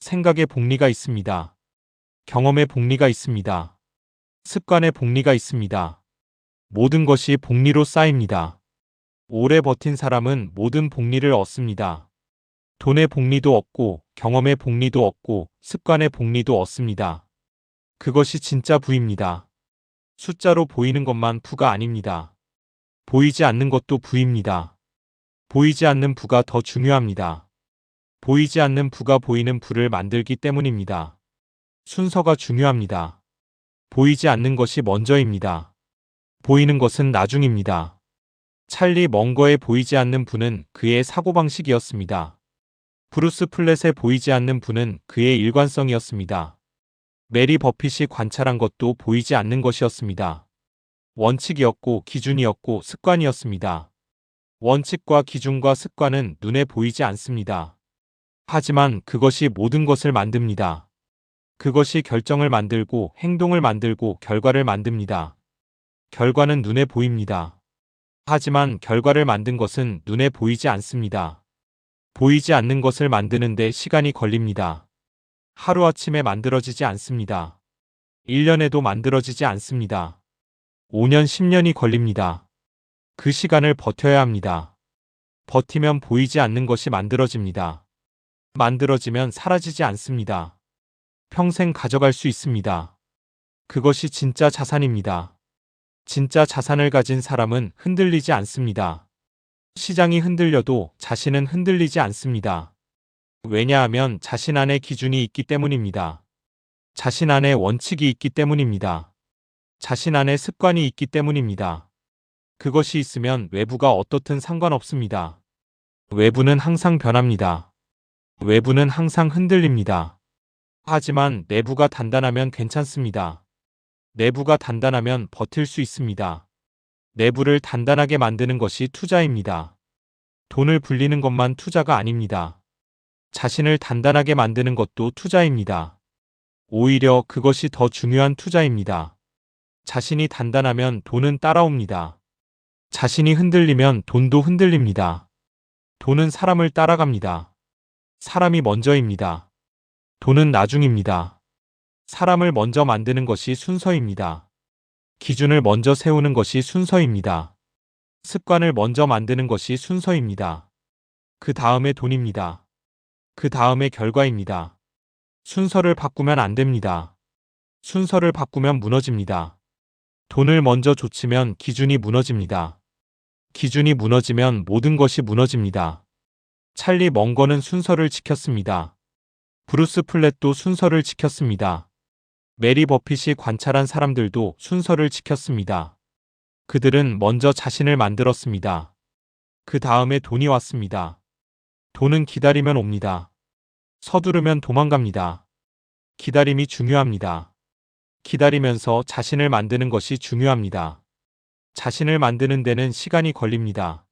Speaker 1: 생각의 복리가 있습니다. 경험의 복리가 있습니다. 습관의 복리가 있습니다. 모든 것이 복리로 쌓입니다. 오래 버틴 사람은 모든 복리를 얻습니다. 돈의 복리도 얻고 경험의 복리도 얻고 습관의 복리도 얻습니다. 그것이 진짜 부입니다. 숫자로 보이는 것만 부가 아닙니다. 보이지 않는 것도 부입니다. 보이지 않는 부가 더 중요합니다. 보이지 않는 부가 보이는 부를 만들기 때문입니다. 순서가 중요합니다. 보이지 않는 것이 먼저입니다. 보이는 것은 나중입니다. 찰리 멍거의 보이지 않는 부는 그의 사고방식이었습니다. 브루스 플랫의 보이지 않는 부는 그의 일관성이었습니다. 메리 버핏이 관찰한 것도 보이지 않는 것이었습니다. 원칙이었고 기준이었고 습관이었습니다. 원칙과 기준과 습관은 눈에 보이지 않습니다. 하지만 그것이 모든 것을 만듭니다. 그것이 결정을 만들고 행동을 만들고 결과를 만듭니다. 결과는 눈에 보입니다. 하지만 결과를 만든 것은 눈에 보이지 않습니다. 보이지 않는 것을 만드는데 시간이 걸립니다. 하루아침에 만들어지지 않습니다. 1년에도 만들어지지 않습니다. 5년, 10년이 걸립니다. 그 시간을 버텨야 합니다. 버티면 보이지 않는 것이 만들어집니다. 만들어지면 사라지지 않습니다. 평생 가져갈 수 있습니다. 그것이 진짜 자산입니다. 진짜 자산을 가진 사람은 흔들리지 않습니다. 시장이 흔들려도 자신은 흔들리지 않습니다. 왜냐하면 자신 안에 기준이 있기 때문입니다. 자신 안에 원칙이 있기 때문입니다. 자신 안에 습관이 있기 때문입니다. 그것이 있으면 외부가 어떻든 상관없습니다. 외부는 항상 변합니다. 외부는 항상 흔들립니다. 하지만 내부가 단단하면 괜찮습니다. 내부가 단단하면 버틸 수 있습니다. 내부를 단단하게 만드는 것이 투자입니다. 돈을 불리는 것만 투자가 아닙니다. 자신을 단단하게 만드는 것도 투자입니다. 오히려 그것이 더 중요한 투자입니다. 자신이 단단하면 돈은 따라옵니다. 자신이 흔들리면 돈도 흔들립니다. 돈은 사람을 따라갑니다. 사람이 먼저입니다. 돈은 나중입니다. 사람을 먼저 만드는 것이 순서입니다. 기준을 먼저 세우는 것이 순서입니다. 습관을 먼저 만드는 것이 순서입니다. 그 다음에 돈입니다. 그 다음에 결과입니다. 순서를 바꾸면 안 됩니다. 순서를 바꾸면 무너집니다. 돈을 먼저 좇으면 기준이 무너집니다. 기준이 무너지면 모든 것이 무너집니다. 찰리 멍거는 순서를 지켰습니다. 브루스 플랫도 순서를 지켰습니다. 메리 버핏이 관찰한 사람들도 순서를 지켰습니다. 그들은 먼저 자신을 만들었습니다. 그 다음에 돈이 왔습니다. 돈은 기다리면 옵니다. 서두르면 도망갑니다. 기다림이 중요합니다. 기다리면서 자신을 만드는 것이 중요합니다. 자신을 만드는 데는 시간이 걸립니다.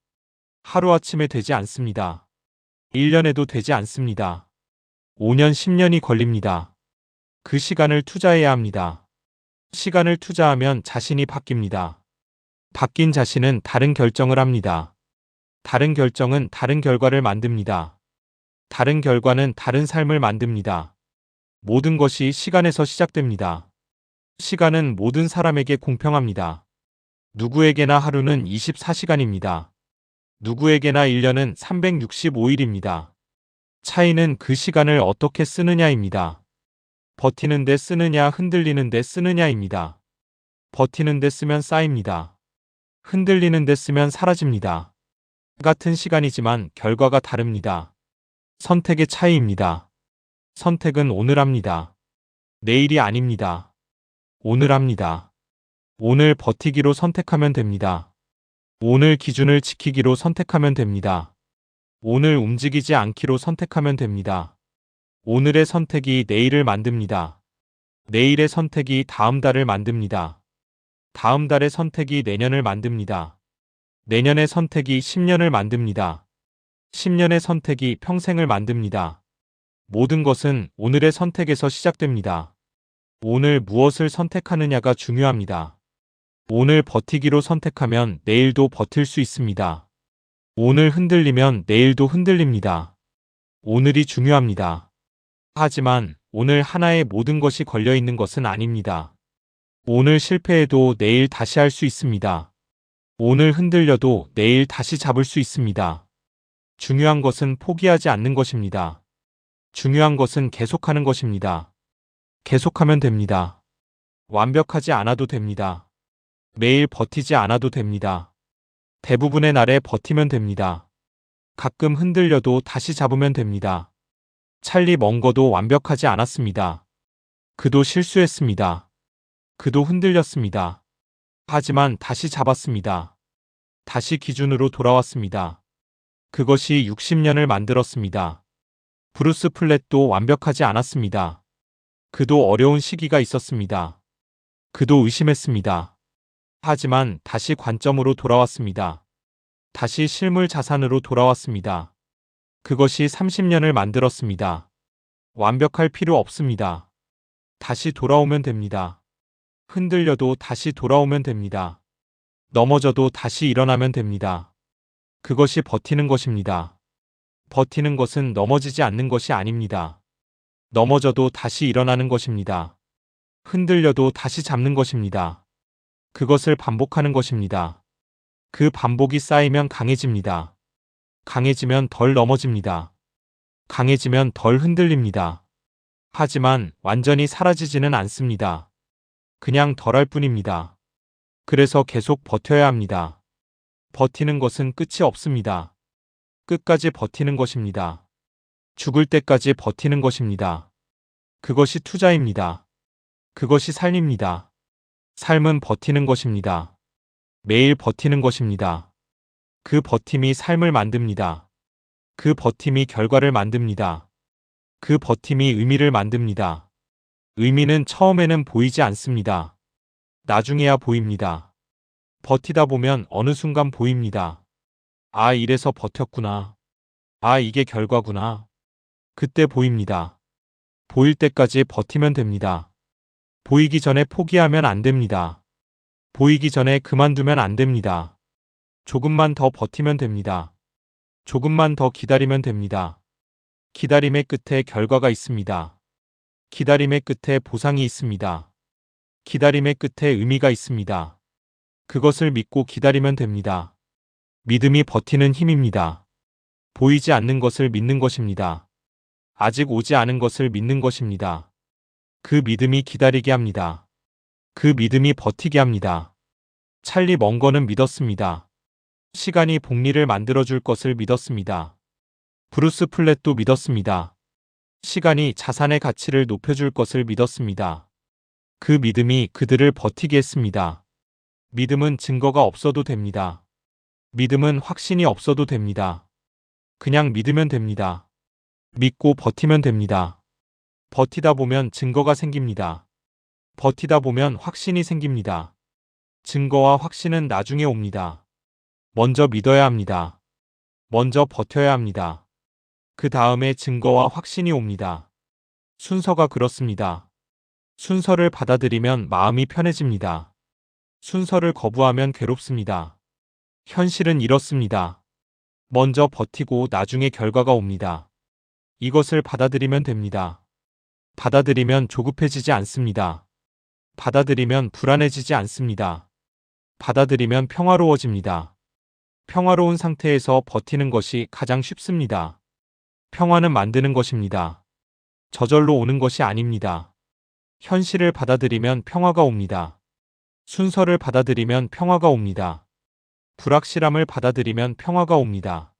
Speaker 1: 하루아침에 되지 않습니다. 1년에도 되지 않습니다. 5년, 10년이 걸립니다. 그 시간을 투자해야 합니다. 시간을 투자하면 자신이 바뀝니다. 바뀐 자신은 다른 결정을 합니다. 다른 결정은 다른 결과를 만듭니다. 다른 결과는 다른 삶을 만듭니다. 모든 것이 시간에서 시작됩니다. 시간은 모든 사람에게 공평합니다. 누구에게나 하루는 24시간입니다. 누구에게나 1년은 365일입니다. 차이는 그 시간을 어떻게 쓰느냐입니다. 버티는데 쓰느냐, 흔들리는데 쓰느냐입니다. 버티는데 쓰면 쌓입니다. 흔들리는데 쓰면 사라집니다. 같은 시간이지만 결과가 다릅니다. 선택의 차이입니다. 선택은 오늘 합니다. 내일이 아닙니다. 오늘 합니다. 오늘 버티기로 선택하면 됩니다. 오늘 기준을 지키기로 선택하면 됩니다. 오늘 움직이지 않기로 선택하면 됩니다. 오늘의 선택이 내일을 만듭니다. 내일의 선택이 다음 달을 만듭니다. 다음 달의 선택이 내년을 만듭니다. 내년의 선택이 10년을 만듭니다. 10년의 선택이 평생을 만듭니다. 모든 것은 오늘의 선택에서 시작됩니다. 오늘 무엇을 선택하느냐가 중요합니다. 오늘 버티기로 선택하면 내일도 버틸 수 있습니다. 오늘 흔들리면 내일도 흔들립니다. 오늘이 중요합니다. 하지만 오늘 하나에 모든 것이 걸려 있는 것은 아닙니다. 오늘 실패해도 내일 다시 할 수 있습니다. 오늘 흔들려도 내일 다시 잡을 수 있습니다. 중요한 것은 포기하지 않는 것입니다. 중요한 것은 계속하는 것입니다. 계속하면 됩니다. 완벽하지 않아도 됩니다. 매일 버티지 않아도 됩니다. 대부분의 날에 버티면 됩니다. 가끔 흔들려도 다시 잡으면 됩니다. 찰리 멍거도 완벽하지 않았습니다. 그도 실수했습니다. 그도 흔들렸습니다. 하지만 다시 잡았습니다. 다시 기준으로 돌아왔습니다. 그것이 60년을 만들었습니다. 브루스 플랫도 완벽하지 않았습니다. 그도 어려운 시기가 있었습니다. 그도 의심했습니다. 하지만 다시 관점으로 돌아왔습니다. 다시 실물 자산으로 돌아왔습니다. 그것이 30년을 만들었습니다. 완벽할 필요 없습니다. 다시 돌아오면 됩니다. 흔들려도 다시 돌아오면 됩니다. 넘어져도 다시 일어나면 됩니다. 그것이 버티는 것입니다. 버티는 것은 넘어지지 않는 것이 아닙니다. 넘어져도 다시 일어나는 것입니다. 흔들려도 다시 잡는 것입니다. 그것을 반복하는 것입니다. 그 반복이 쌓이면 강해집니다. 강해지면 덜 넘어집니다. 강해지면 덜 흔들립니다. 하지만 완전히 사라지지는 않습니다. 그냥 덜할 뿐입니다. 그래서 계속 버텨야 합니다. 버티는 것은 끝이 없습니다. 끝까지 버티는 것입니다. 죽을 때까지 버티는 것입니다. 그것이 투자입니다. 그것이 삶입니다. 삶은 버티는 것입니다. 매일 버티는 것입니다. 그 버팀이 삶을 만듭니다. 그 버팀이 결과를 만듭니다. 그 버팀이 의미를 만듭니다. 의미는 처음에는 보이지 않습니다. 나중에야 보입니다. 버티다 보면 어느 순간 보입니다. 아, 이래서 버텼구나. 아, 이게 결과구나. 그때 보입니다. 보일 때까지 버티면 됩니다. 보이기 전에 포기하면 안 됩니다. 보이기 전에 그만두면 안 됩니다. 조금만 더 버티면 됩니다. 조금만 더 기다리면 됩니다. 기다림의 끝에 결과가 있습니다. 기다림의 끝에 보상이 있습니다. 기다림의 끝에 의미가 있습니다. 그것을 믿고 기다리면 됩니다. 믿음이 버티는 힘입니다. 보이지 않는 것을 믿는 것입니다. 아직 오지 않은 것을 믿는 것입니다. 그 믿음이 기다리게 합니다. 그 믿음이 버티게 합니다. 찰리 멍거는 믿었습니다. 시간이 복리를 만들어줄 것을 믿었습니다. 브루스 플랫도 믿었습니다. 시간이 자산의 가치를 높여줄 것을 믿었습니다. 그 믿음이 그들을 버티게 했습니다. 믿음은 증거가 없어도 됩니다. 믿음은 확신이 없어도 됩니다. 그냥 믿으면 됩니다. 믿고 버티면 됩니다. 버티다 보면 증거가 생깁니다. 버티다 보면 확신이 생깁니다. 증거와 확신은 나중에 옵니다. 먼저 믿어야 합니다. 먼저 버텨야 합니다. 그 다음에 증거와 확신이 옵니다. 순서가 그렇습니다. 순서를 받아들이면 마음이 편해집니다. 순서를 거부하면 괴롭습니다. 현실은 이렇습니다. 먼저 버티고 나중에 결과가 옵니다. 이것을 받아들이면 됩니다. 받아들이면 조급해지지 않습니다. 받아들이면 불안해지지 않습니다. 받아들이면 평화로워집니다. 평화로운 상태에서 버티는 것이 가장 쉽습니다. 평화는 만드는 것입니다. 저절로 오는 것이 아닙니다. 현실을 받아들이면 평화가 옵니다. 순서를 받아들이면 평화가 옵니다. 불확실함을 받아들이면 평화가 옵니다.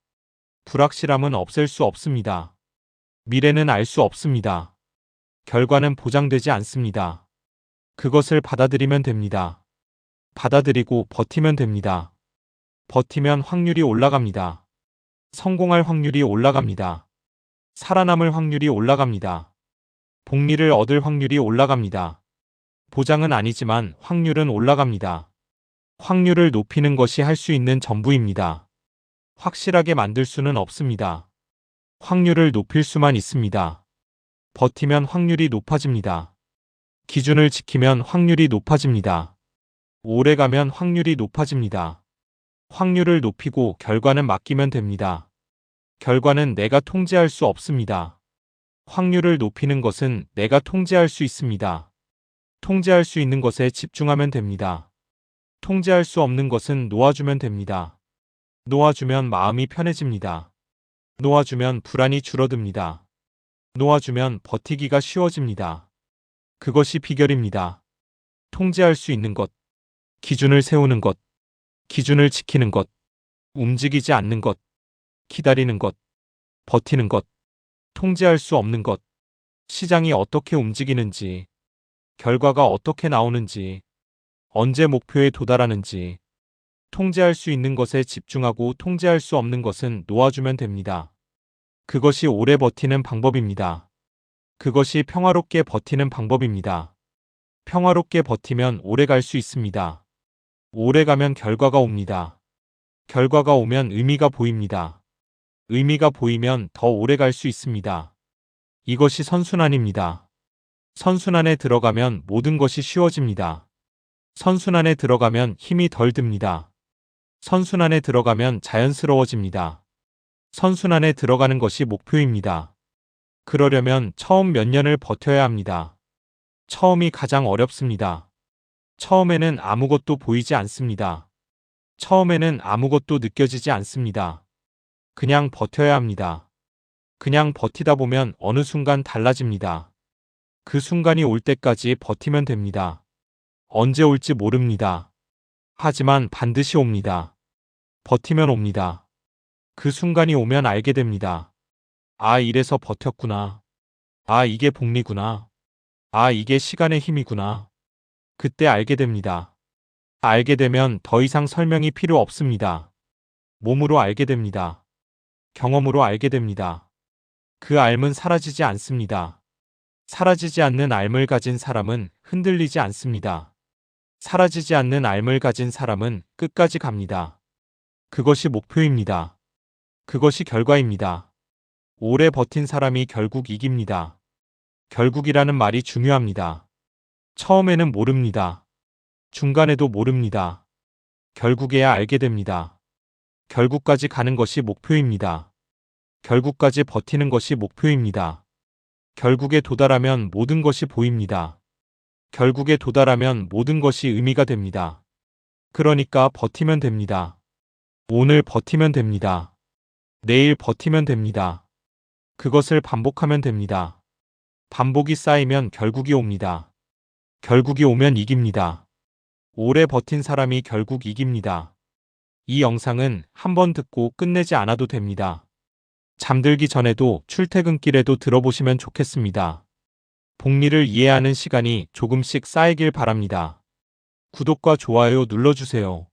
Speaker 1: 불확실함은 없앨 수 없습니다. 미래는 알 수 없습니다. 결과는 보장되지 않습니다. 그것을 받아들이면 됩니다. 받아들이고 버티면 됩니다. 버티면 확률이 올라갑니다. 성공할 확률이 올라갑니다. 살아남을 확률이 올라갑니다. 복리를 얻을 확률이 올라갑니다. 보장은 아니지만 확률은 올라갑니다. 확률을 높이는 것이 할 수 있는 전부입니다. 확실하게 만들 수는 없습니다. 확률을 높일 수만 있습니다. 버티면 확률이 높아집니다. 기준을 지키면 확률이 높아집니다. 오래 가면 확률이 높아집니다. 확률을 높이고 결과는 맡기면 됩니다. 결과는 내가 통제할 수 없습니다. 확률을 높이는 것은 내가 통제할 수 있습니다. 통제할 수 있는 것에 집중하면 됩니다. 통제할 수 없는 것은 놓아주면 됩니다. 놓아주면 마음이 편해집니다. 놓아주면 불안이 줄어듭니다. 놓아주면 버티기가 쉬워집니다. 그것이 비결입니다. 통제할 수 있는 것, 기준을 세우는 것, 기준을 지키는 것, 움직이지 않는 것, 기다리는 것, 버티는 것, 통제할 수 없는 것, 시장이 어떻게 움직이는지, 결과가 어떻게 나오는지, 언제 목표에 도달하는지, 통제할 수 있는 것에 집중하고 통제할 수 없는 것은 놓아주면 됩니다. 그것이 오래 버티는 방법입니다. 그것이 평화롭게 버티는 방법입니다. 평화롭게 버티면 오래 갈 수 있습니다. 오래 가면 결과가 옵니다. 결과가 오면 의미가 보입니다. 의미가 보이면 더 오래 갈 수 있습니다. 이것이 선순환입니다. 선순환에 들어가면 모든 것이 쉬워집니다. 선순환에 들어가면 힘이 덜 듭니다. 선순환에 들어가면 자연스러워집니다. 선순환에 들어가는 것이 목표입니다. 그러려면 처음 몇 년을 버텨야 합니다. 처음이 가장 어렵습니다. 처음에는 아무것도 보이지 않습니다. 처음에는 아무것도 느껴지지 않습니다. 그냥 버텨야 합니다. 그냥 버티다 보면 어느 순간 달라집니다. 그 순간이 올 때까지 버티면 됩니다. 언제 올지 모릅니다. 하지만 반드시 옵니다. 버티면 옵니다. 그 순간이 오면 알게 됩니다. 아, 이래서 버텼구나. 아, 이게 복리구나. 아, 이게 시간의 힘이구나. 그때 알게 됩니다. 알게 되면 더 이상 설명이 필요 없습니다. 몸으로 알게 됩니다. 경험으로 알게 됩니다. 그 알은 사라지지 않습니다. 사라지지 않는 알을 가진 사람은 흔들리지 않습니다. 사라지지 않는 알을 가진 사람은 끝까지 갑니다. 그것이 목표입니다. 그것이 결과입니다. 오래 버틴 사람이 결국 이깁니다. 결국이라는 말이 중요합니다. 처음에는 모릅니다. 중간에도 모릅니다. 결국에야 알게 됩니다. 결국까지 가는 것이 목표입니다. 결국까지 버티는 것이 목표입니다. 결국에 도달하면 모든 것이 보입니다. 결국에 도달하면 모든 것이 의미가 됩니다. 그러니까 버티면 됩니다. 오늘 버티면 됩니다. 내일 버티면 됩니다. 그것을 반복하면 됩니다. 반복이 쌓이면 결국이 옵니다. 결국이 오면 이깁니다. 오래 버틴 사람이 결국 이깁니다. 이 영상은 한 번 듣고 끝내지 않아도 됩니다. 잠들기 전에도 출퇴근길에도 들어보시면 좋겠습니다. 복리를 이해하는 시간이 조금씩 쌓이길 바랍니다. 구독과 좋아요 눌러주세요.